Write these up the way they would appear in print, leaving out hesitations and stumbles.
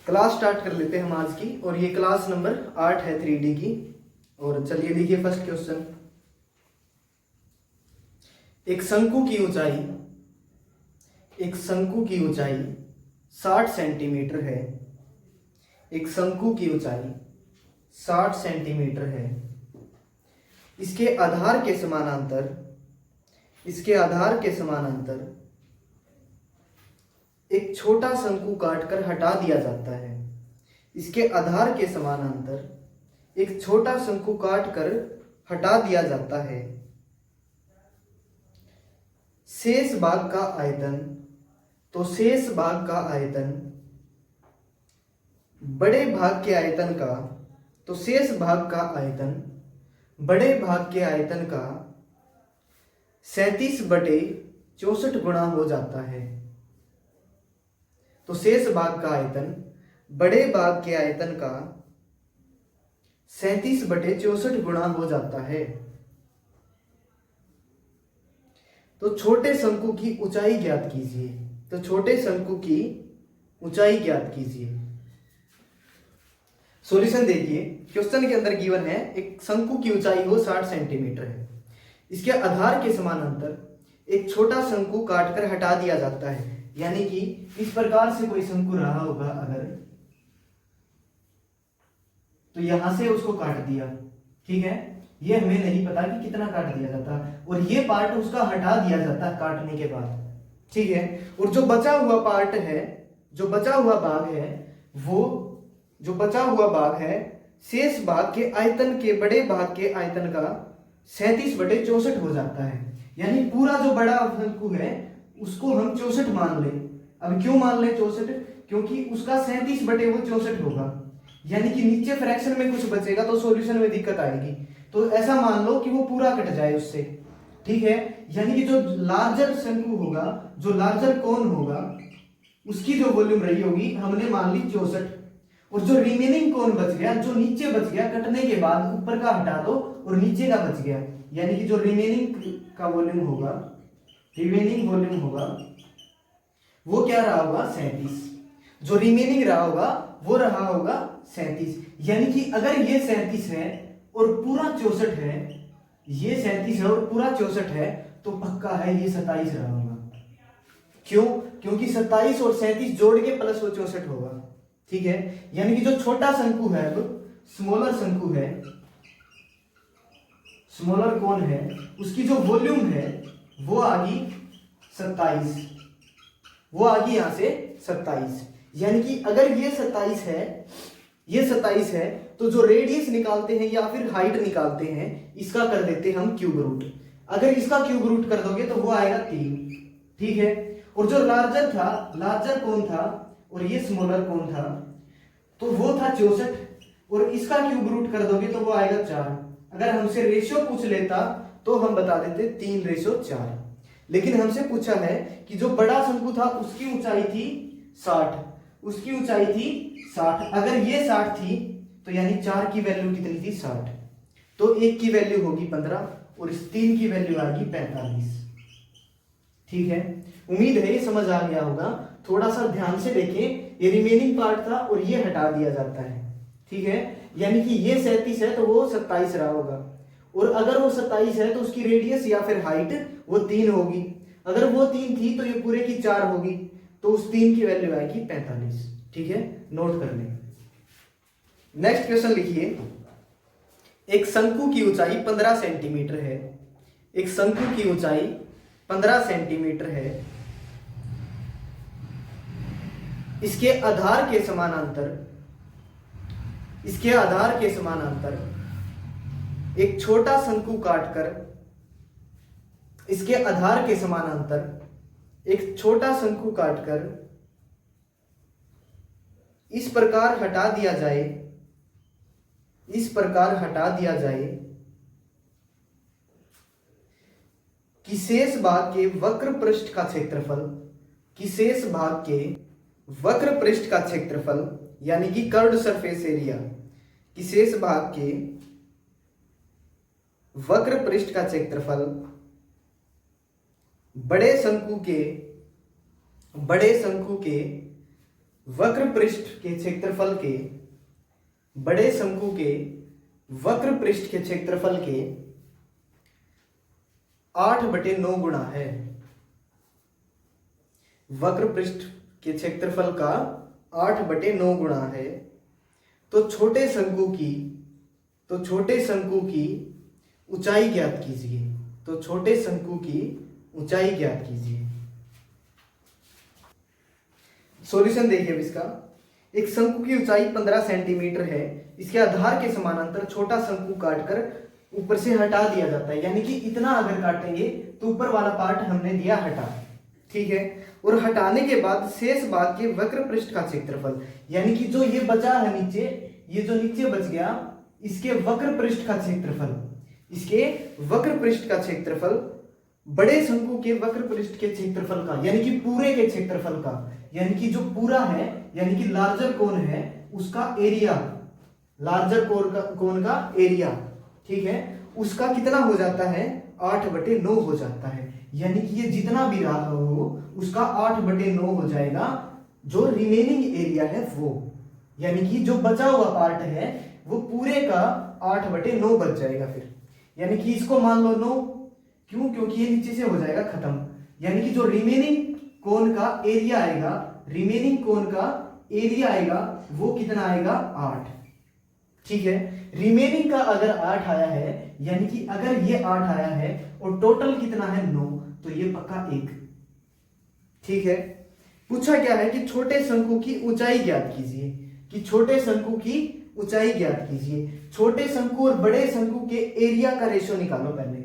Class start कर लेते हैं हम आज की, और ये क्लास नंबर 8 है 3D की। और चलिए देखिए फर्स्ट क्वेश्चन। एक शंकु की ऊंचाई 60 सेंटीमीटर है। एक शंकु की ऊंचाई 60 सेंटीमीटर है। इसके आधार के समानांतर एक छोटा शंकु काटकर हटा दिया जाता है। इसके आधार के समानांतर एक छोटा शंकु काटकर हटा दिया जाता है। शेष भाग का आयतन बड़े भाग के आयतन का 37/64 गुणा हो जाता है। तो शेष भाग का आयतन बड़े भाग के आयतन का 37/64 गुणा हो जाता है। तो छोटे शंकु की ऊंचाई ज्ञात कीजिए। सॉल्यूशन देखिए, क्वेश्चन के अंदर गिवन है एक शंकु की ऊंचाई हो 60 सेंटीमीटर है। इसके आधार के समानांतर एक छोटा शंकु काटकर हटा दिया जाता है। यानी कि इस प्रकार से कोई शंकु रहा होगा अगर, तो यहां से उसको काट दिया, ठीक है। ये हमें नहीं पता कि कितना काट दिया जाता, और ये पार्ट उसका हटा दिया जाता है काटने के बाद, ठीक है। और जो बचा हुआ भाग है शेष भाग के आयतन के बड़े भाग के आयतन का 37/64 हो जाता है। यानी पूरा जो बड़ा शंकु है उसको हम 64 मान लें। अब क्यों मान लें 64? क्योंकि उसका 37/64 होगा। यानी कि नीचे फ्रैक्शन में कुछ बचेगा तो सॉल्यूशन में दिक्कत आएगी। तो ऐसा मान लो कि वो पूरा कट जाए उससे, ठीक है। यानी कि जो लार्जर शंकु होगा, जो लार्जर कोन होगा, उसकी जो वॉल्यूम रही होगी हमने मान ली 64, और जो रिमेनिंग कोन बच गया, जो नीचे बच गया कटने के बाद, ऊपर का हटा दो और नीचे का बच गया, यानी कि जो रिमेनिंग वॉल्यूम होगा वो क्या रहा होगा 37। जो रिमेनिंग रहा होगा वो रहा होगा 37। यानी कि अगर ये 37 है और पूरा 64 है, ये 37 है और पूरा 64 है, तो पक्का है ये 27 रहा होगा। क्यों? क्योंकि 27 और 37 जोड़ के प्लस वो 64 होगा, ठीक है। यानी कि जो छोटा शंकु है, अब स्मॉलर शंकु है, स्मॉलर कोन है, उसकी जो वॉल्यूम है वो आ गई 27, वो आ गई यहां से 27। यानी कि अगर ये 27 है, तो जो रेडियस निकालते हैं या फिर हाइट निकालते हैं, इसका कर देते हैं हम क्यूब रूट। अगर इसका क्यूब रूट कर दोगे तो वो आएगा 3, ठीक है। और जो लार्जर कौन था और ये स्मॉलर कौन था, तो वो था 64, और इसका क्यूब रूट कर दोगे तो वो आएगा 4। अगर हमसे रेशियो पूछ लेता तो हम बता देते 3:4। लेकिन हमसे पूछा है कि जो बड़ा शंकु था उसकी ऊंचाई थी 60, अगर ये 60 थी तो यानी 4 की वैल्यू कितनी थी 60, तो 1 की वैल्यू होगी 15 और इस 3 की वैल्यू आएगी 45, ठीक है। उम्मीद है ये समझ आ गया होगा। थोड़ा सा ध्यान से देखें, ये रिमेनिंग पार्ट था और ये हटा दिया जाता है, ठीक है। यानी कि ये 37 है तो वो 27 रहा होगा, और अगर वो 27 है तो उसकी रेडियस या फिर हाइट वो 3 होगी। अगर वो 3 थी तो ये पूरे की 4 होगी, तो उस 3 की वैल्यू आएगी 45, ठीक है। नोट कर लें। नेक्स्ट क्वेश्चन लिखिए। एक शंकु की ऊंचाई 15 सेंटीमीटर है। एक शंकु की ऊंचाई 15 सेंटीमीटर है। इसके आधार के समानांतर एक छोटा शंकु काटकर, इसके आधार के समानांतर एक छोटा शंकु काटकर इस प्रकार हटा दिया जाए कि शेष भाग के वक्र पृष्ठ का क्षेत्रफल यानी कि कर्व्ड सरफेस एरिया, कि शेष भाग के वक्र पृष्ठ का क्षेत्रफल बड़े शंकु के वक्र पृष्ठ के क्षेत्रफल के बड़े शंकु के वक्र पृष्ठ के क्षेत्रफल के 8/9 गुणा है। वक्र पृष्ठ के क्षेत्रफल का 8/9 गुणा है। तो छोटे शंकु की ऊंचाई ज्ञात कीजिए। तो छोटे शंकु की ऊंचाई ज्ञात कीजिए। सॉल्यूशन देखिए अब इसका। एक शंकु की ऊंचाई 15 सेंटीमीटर है। इसके आधार के समानांतर छोटा शंकु काटकर ऊपर से हटा दिया जाता है। यानी कि इतना अगर काटेंगे तो ऊपर वाला पार्ट हमने दिया हटा, ठीक है। और हटाने के बाद शेष भाग के वक्र पृष्ठ का क्षेत्रफल, यानी कि जो ये बचा है नीचे, ये जो नीचे बच गया, इसके वक्र पृष्ठ का क्षेत्रफल, इसके वक्र पृष्ठ का क्षेत्रफल बड़े शंकु के वक्र पृष्ठ के क्षेत्रफल का, यानी कि पूरे के क्षेत्रफल का, यानी कि जो पूरा है, यानी कि लार्जर कोन है उसका एरिया, लार्जर कोन का एरिया, ठीक है, उसका कितना हो जाता है 8/9 हो जाता है। यानी कि ये जितना भी रहा हो उसका 8/9 हो जाएगा। जो रिमेनिंग एरिया है वो, यानी कि जो बचा हुआ पार्ट है वो पूरे का 8/9 बच जाएगा फिर। यानी कि इसको मान लो 9, क्यों? क्योंकि ये नीचे से हो जाएगा खत्म। यानी कि जो रिमेनिंग कोन का एरिया आएगा, रिमेनिंग कोन का एरिया आएगा वो कितना आएगा 8, ठीक है। रिमेनिंग का अगर 8 आया है, यानी कि अगर ये 8 आया है और टोटल कितना है 9, तो ये पक्का 1, ठीक है। पूछा क्या है कि छोटे शंकु की ऊंचाई ज्ञात कीजिए, कि छोटे शंकु की ऊंचाई ज्ञात कीजिए। छोटे शंकु और बड़े शंकु के एरिया का रेशियो निकालो पहले।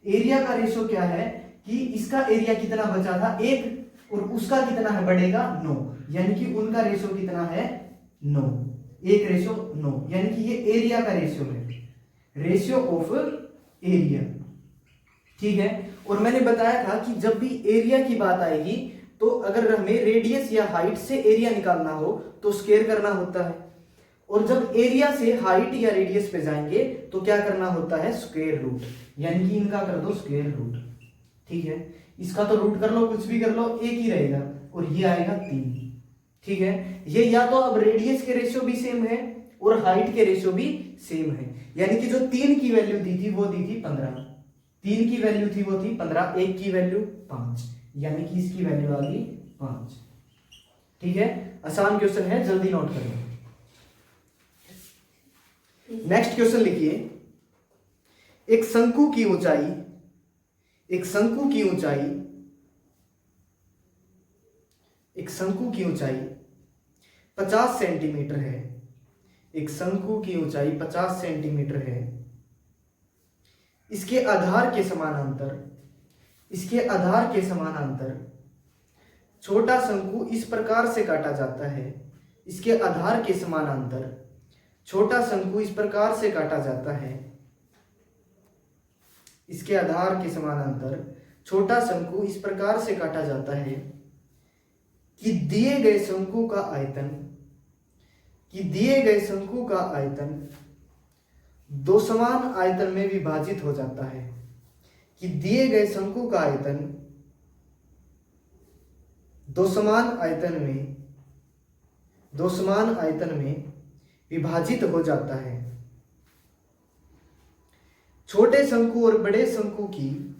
एरिया का रेशियो क्या है कि इसका एरिया कितना बचा था 1 और उसका कितना है बढ़ेगा 9, यानी कि उनका रेशियो कितना है 9, 1:9, यानी कि ये एरिया का रेशियो है, रेशियो ऑफ एरिया, ठीक है। और मैंने बताया था कि जब भी एरिया की बात आएगी तो अगर हमें रेडियस या हाइट से एरिया निकालना हो तो स्क्वायर करना होता है, और जब एरिया से हाइट या रेडियस पे जाएंगे तो क्या करना होता है स्क्वायर रूट, यानी कि इनका कर दो स्क्वायर रूट, ठीक है। इसका तो रूट कर लो, कुछ भी कर लो, एक ही रहेगा, और ये आएगा 3, ठीक है। ये या तो अब रेडियस के रेशियो भी सेम है और हाइट के रेशियो भी सेम है, यानी कि जो 3 की वैल्यू दी थी वो दी थी 15, 3 की वैल्यू थी वो थी 15, 1 की वैल्यू 5, यानी कि इसकी वैल्यू आ गई 5, ठीक है। आसान क्वेश्चन है, जल्दी नोट करो। नेक्स्ट क्वेश्चन लिखिए। एक शंकु की ऊंचाई 50 सेंटीमीटर है। एक शंकु की ऊंचाई 50 सेंटीमीटर है। इसके आधार के समानांतर छोटा शंकु इस प्रकार से काटा जाता है। इसके आधार के समानांतर छोटा शंकु इस प्रकार से काटा जाता है। इसके आधार के समानांतर छोटा शंकु इस प्रकार से काटा जाता है कि दिए गए शंकु का आयतन दो समान आयतन में विभाजित हो जाता है। कि दिए गए शंकु का आयतन दो समान आयतन में विभाजित हो जाता है। छोटे शंकु और बड़े शंकु की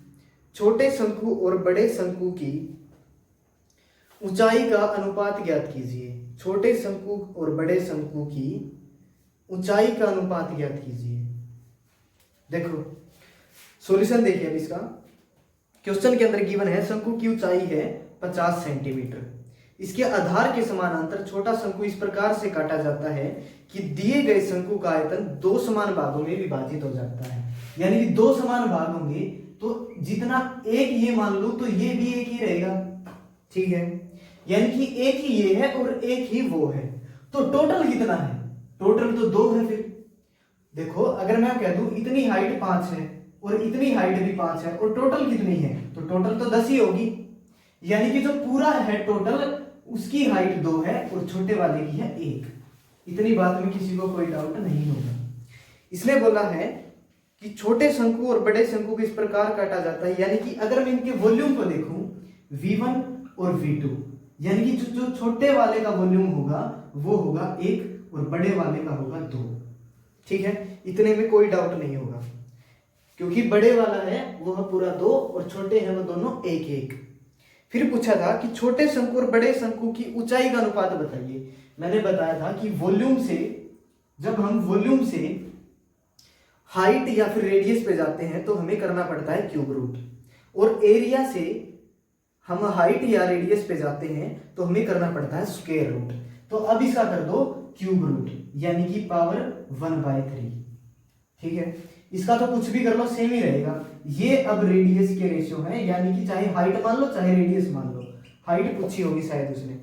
ऊंचाई का अनुपात ज्ञात कीजिए। छोटे शंकु और बड़े शंकु की ऊंचाई का अनुपात ज्ञात कीजिए। देखो सॉल्यूशन देखिए अब इसका। क्वेश्चन के अंदर गिवन है शंकु की ऊंचाई है 50 सेंटीमीटर। इसके आधार के समानांतर छोटा शंकु इस प्रकार से काटा जाता है कि दिए गए शंकु का आयतन दो समान भागों में विभाजित हो जाता है। यानी कि दो समान भाग होंगे तो जितना एक ये मान लो तो ये भी एक ही रहेगा, ठीक है। यानी कि एक ही ये है और एक ही वो है, तो टोटल कितना है? टोटल तो 2 है। फिर देखो अगर मैं कह दूं इतनी हाइट 5 है और इतनी हाइट भी 5 है और टोटल कितनी है, तो टोटल तो 10 ही होगी। यानी कि जो पूरा है टोटल उसकी हाइट 2 है और छोटे वाले की है 1। इतनी बात में किसी को कोई डाउट नहीं होगा। इसने बोला है कि छोटे शंकु और बड़े शंकु को इस प्रकार काटा जाता है। यानी कि अगर मैं इनके वॉल्यूम को देखूं V1 और V2, यानी कि जो छोटे वाले का वॉल्यूम होगा वो होगा 1 और बड़े वाले का होगा 2। ठीक है, इतने में कोई डाउट नहीं होगा, क्योंकि बड़े वाला है वो है पूरा 2 और छोटे हैं वो दोनों 1-1। फिर पूछा था कि छोटे शंकु और बड़े शंकु की ऊंचाई का अनुपात बताइए। मैंने बताया था कि वॉल्यूम से, जब हम वॉल्यूम से हाइट या फिर रेडियस पे जाते हैं तो हमें करना पड़ता है क्यूब रूट, और एरिया से हम हाइट या रेडियस पे जाते हैं तो हमें करना पड़ता है स्क्वायर रूट। तो अब इसका कर दो क्यूब रूट, यानी कि पावर 1/3। ठीक है, इसका तो कुछ भी कर लो सेम ही रहेगा। ये अब रेडियस के रेशियो है, यानी कि चाहे हाइट मान लो चाहे रेडियस मान लो। हाइट पूछी होगी शायद उसने,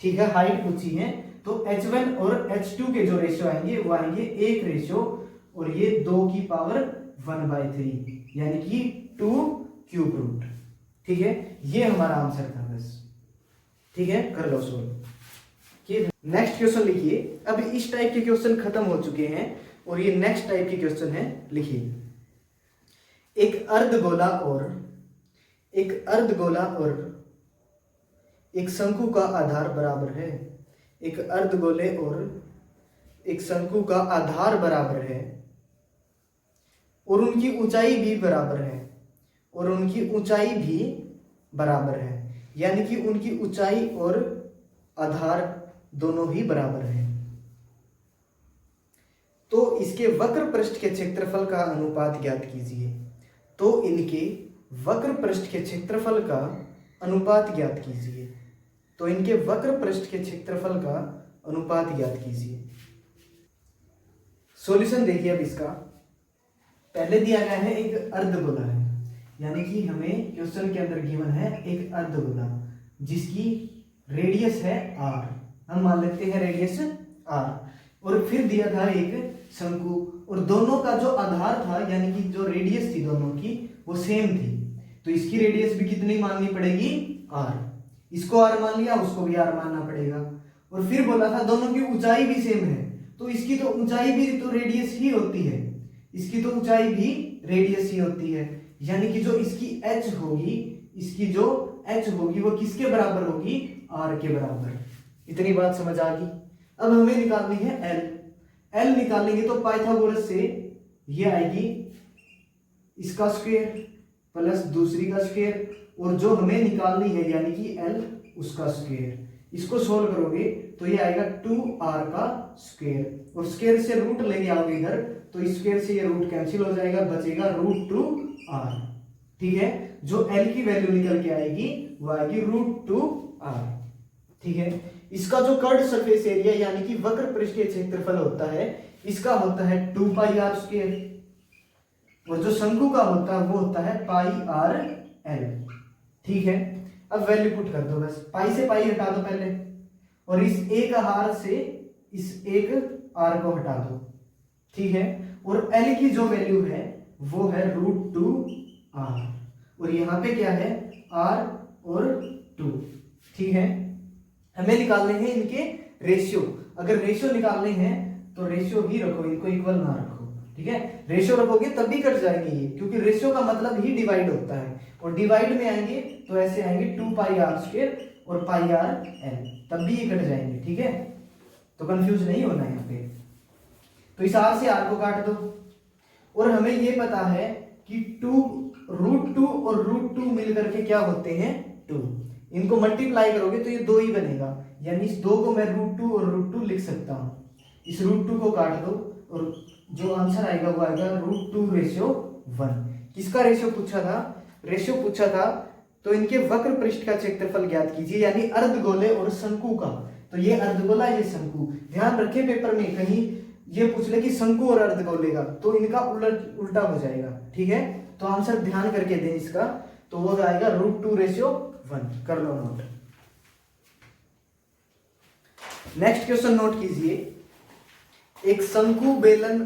ठीक है, हाइट पूछी है। तो H1 और H2 के जो रेशियो आएंगे वो आएंगे 1 रेशियो, और ये 2 की पावर 1/3, यानी कि 2 क्यूब रूट। ठीक है, ये हमारा आंसर था बस। ठीक है, कर लो सोल्व। नेक्स्ट क्वेश्चन लिखिए। अब इस टाइप के क्वेश्चन खत्म हो चुके हैं और ये नेक्स्ट टाइप के क्वेश्चन है। लिखिए, एक अर्धगोला और एक शंकु का आधार बराबर है। एक अर्धगोले और एक शंकु का आधार बराबर है और उनकी ऊंचाई भी बराबर है, यानी कि उनकी ऊंचाई और आधार दोनों ही बराबर हैं। तो इसके वक्र पृष्ठ के क्षेत्रफल का अनुपात ज्ञात कीजिए। तो इनके वक्र पृष्ठ के क्षेत्रफल का अनुपात ज्ञात कीजिए। तो इनके वक्र पृष्ठ के क्षेत्रफल का अनुपात ज्ञात कीजिए। सॉल्यूशन देखिए। अब इसका पहले दिया गया है एक अर्धगोला है, यानी कि हमें क्वेश्चन के अंदर गिवन है एक अर्धगोला जिसकी रेडियस है r, हम मान लेते हैं रेडियस r, और फिर दिया था एक शंकु, और दोनों का जो आधार था यानी कि जो रेडियस थी दोनों की वो सेम थी। तो इसकी रेडियस भी कितनी माननी पड़ेगी, r। इसको r मान लिया, उसको भी r मानना पड़ेगा। और फिर बोला था दोनों की ऊंचाई भी सेम है, तो इसकी तो ऊंचाई भी तो रेडियस ही होती है, इसकी तो ऊंचाई भी रेडियस ही होती है, यानी कि जो इसकी h होगी, इसकी जो h होगी वो किसके बराबर होगी, r के बराबर। इतनी बात समझ आ गई। अब हमें निकालनी है l निकालेंगे तो पाइथागोरस से ये आएगी इसका स्क्वायर प्लस दूसरी का स्क्वायर, और जो हमें निकालनी है यानी कि l उसका स्क्वायर। इसको सोल्व करोगे तो ये आएगा 2r का स्क्वायर, और स्क्वायर से रूट लेके आओगे इधर तो इस स्क्वायर से ये रूट कैंसिल हो जाएगा, बचेगा √2r। ठीक है, जो l की वैल्यू निकल के आएगी वो आएगी √2r। ठीक है, इसका जो कर्ड सरफेस एरिया यानी कि वक्र पृष्ठीय क्षेत्रफल होता है, इसका होता है 2πr², और जो शंकु का होता है वो होता है πrl। ठीक है, अब वैल्यू पुट कर दो बस, पाई से पाई हटा दो पहले, और इस एक r से इस एक r को हटा दो। ठीक है, और l की जो वैल्यू है वो है √2r, और यहाँ पे क्या है r और 2। ठीक है, हमें निकालने हैं इनके रेशियो। अगर रेशियो निकालने हैं तो रेशियो ही रखो, इनको इक्वल ना रखो। ठीक है, रेशियो रखोगे तब भी कट जाएंगे ये, क्योंकि रेशियो का मतलब ही डिवाइड होता है, और डिवाइड में आएंगे तो ऐसे आएंगे 2πr² और πrl, तब भी ये कट जाएंगे। ठीक है, तो कंफ्यूज नहीं होना यहाँ पे। तो इस r से r को काट दो, और हमें ये पता है कि √2 और √2 मिलकर के क्या होते हैं 2। इनको मल्टीप्लाई करोगे तो ये 2 ही बनेगा, यानी इस 2 को मैं √2 और √2 लिख सकता हूँ। इस √2 को काट दो और जो आंसर आएगा वो आएगा √2:1। किसका रेशियो पूछा था, रेशियो पूछा था तो इनके वक्र पृष्ठ का क्षेत्रफल ज्ञात कीजिए, यानी अर्धगोले और शंकु का। तो ये अर्धगोला ये शंकु, ध्यान रखे पेपर में कहीं ये पूछ ले कि शंकु और अर्धगोले का, तो इनका उल्टा हो जाएगा। ठीक है, तो आंसर ध्यान करके दें इसका, तो वो आएगा √2:1। कर लो नोट। नेक्स्ट क्वेश्चन नोट कीजिए। एक शंकु बेलन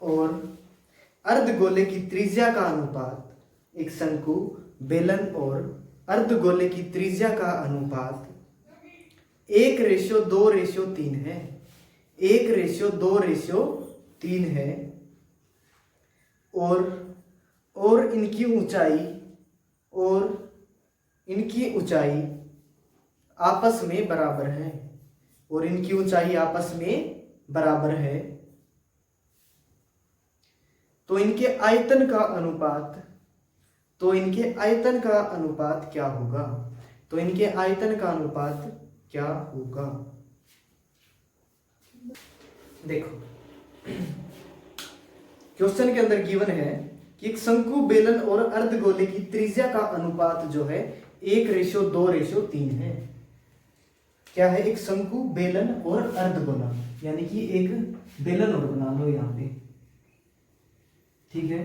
और अर्धगोले की त्रिज्या का अनुपात, एक शंकु बेलन और अर्धगोले की त्रिज्या का अनुपात 1:2:3 है। 1:2:3 है, और इनकी ऊंचाई और इनकी ऊंचाई आपस में बराबर है, और इनकी ऊंचाई आपस में बराबर है, तो इनके आयतन का अनुपात क्या होगा? तो इनके आयतन का अनुपात क्या होगा? देखो, क्वेश्चन के अंदर गिवन है कि एक शंकु, बेलन और अर्धगोले की त्रिज्या का अनुपात जो है 1:2:3 है। क्या है? एक शंकु, बेलन और अर्धगोला, यानी कि एक बेलन और बना लो यहाँ पे, ठीक है।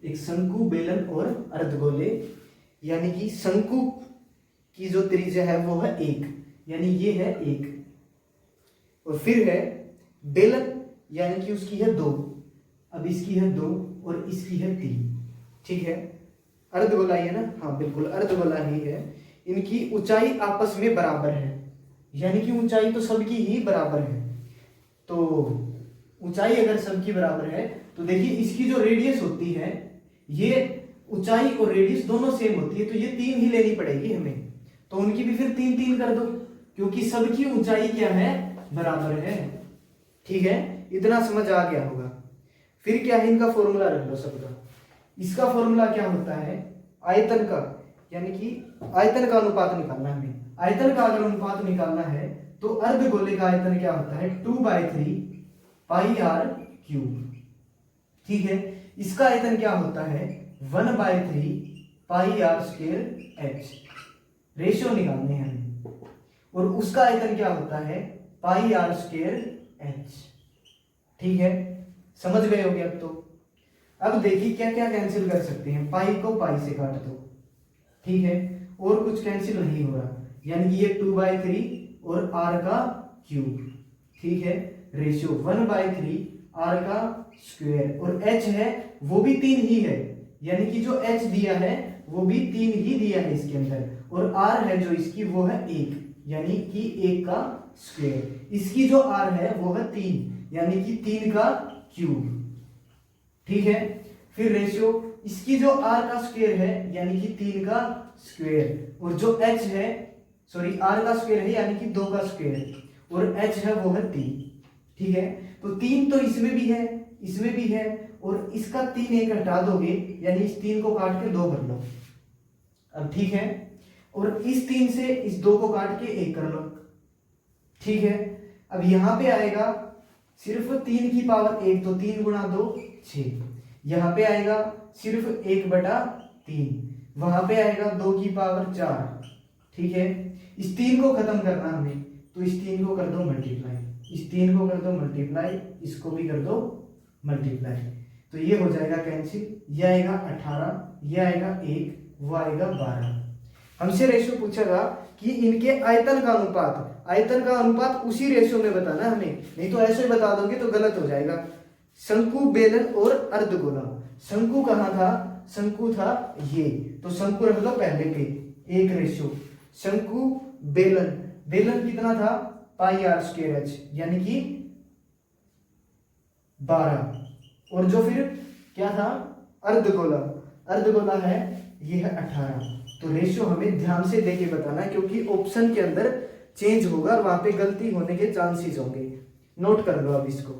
एक शंकु, बेलन और अर्धगोले, यानी कि शंकु की जो त्रिज्या है वो है 1, यानी ये है 1, और फिर है बेलन, यानी कि उसकी है 2, अब इसकी है 2 और इसकी है 3, ठीक है। अर्धगोला ही है ना? हाँ बिल्कुल, अर्धगोला ही है। इनकी ऊंचाई आपस में बराबर है, यानी कि ऊंचाई तो सबकी ही बराबर है। तो ऊंचाई अगर सबकी बराबर है तो देखिए इसकी जो रेडियस होती है, ये ऊंचाई और रेडियस दोनों सेम होती है, तो ये 3 ही लेनी पड़ेगी हमें, तो उनकी भी फिर 3-3 कर दो, क्योंकि सबकी ऊंचाई क्या है? बराबर है, ठीक है। इतना समझ आ गया होगा। फिर क्या है? इनका फॉर्मूला रख लो सबका। इसका फॉर्मूला क्या होता है? आयतन का, यानी कि आयतन का अनुपात निकालना है हमें। आयतन का अगर अनुपात निकालना है तो अर्धगोले का आयतन क्या होता है? 2/3 πr³, ठीक है। इसका आयतन क्या होता है? 1/3 πr²h, रेशियो निकालने हैं हमें, और उसका आयतन क्या होता है? πr²h, ठीक है। समझ गए होगे अब तो। अब देखिए क्या क्या कैंसिल कर सकते हैं। पाई को पाई से काट दो, ठीक है, और कुछ कैंसिल नहीं हो रहा, यानी कि ये 2/3 और r³, ठीक है। रेशियो 1/3 r², और h है वो भी 3 ही है, यानी कि जो h दिया है वो भी 3 ही दिया है इसके अंदर, और r है जो इसकी वो है 1, यानी कि 1 का स्क्वायर। इसकी जो r है वो है 3, यानी कि 3 का क्यूब, ठीक है। फिर रेशियो इसकी जो r का स्क्वायर है यानी कि 3 का स्क्वायर, और जो h है, सॉरी r का स्क्वायर है यानी कि 2 का स्क्वायर, और h है वो है 3, ठीक है। तो 3 तो इसमें भी है, इसमें भी है, और इसका 3 एक हटा दोगे, यानी इस 3 को काट के 2 कर लो, अब ठीक है। और इस 3 से इस 2 को काट के 1 कर लो, ठीक है। अब यहां पे आएगा सिर्फ 3 की पावर 1, तो 3 गुणा 2 6, यहां पे आएगा सिर्फ 1/3, वहां पे आएगा 2 की पावर 4, ठीक है। इस 3 को खत्म करना हमें, तो इस 3 को कर दो मल्टीप्लाई, इस 3 को कर दो मल्टीप्लाई, इसको भी कर दो मल्टीप्लाई, तो ये हो जाएगा कैंसिल, ये आएगा 18, ये आएगा 1, वो आएगा 12। हमसे रेशियो पूछेगा कि इनके आयतन का अनुपात उसी रेशियो में बताना है हमें, नहीं तो ऐसे बता दोगे तो गलत हो जाएगा। शंकु, बेलन और अर्धगोला। शंकु कहाँ था? शंकु था ये, तो शंकु रख दो पहले पे 1:। शंकु, बेलन कितना था? πr²h, यानी कि 12, और जो फिर क्या था? अर्धगोला है ये है 18। तो रेशियो हमें ध्यान से देके बताना है, क्योंकि ऑप्शन के अंदर चेंज होगा और वहां पे गलती होने के चांसेस होंगे। नोट कर लो अब इसको।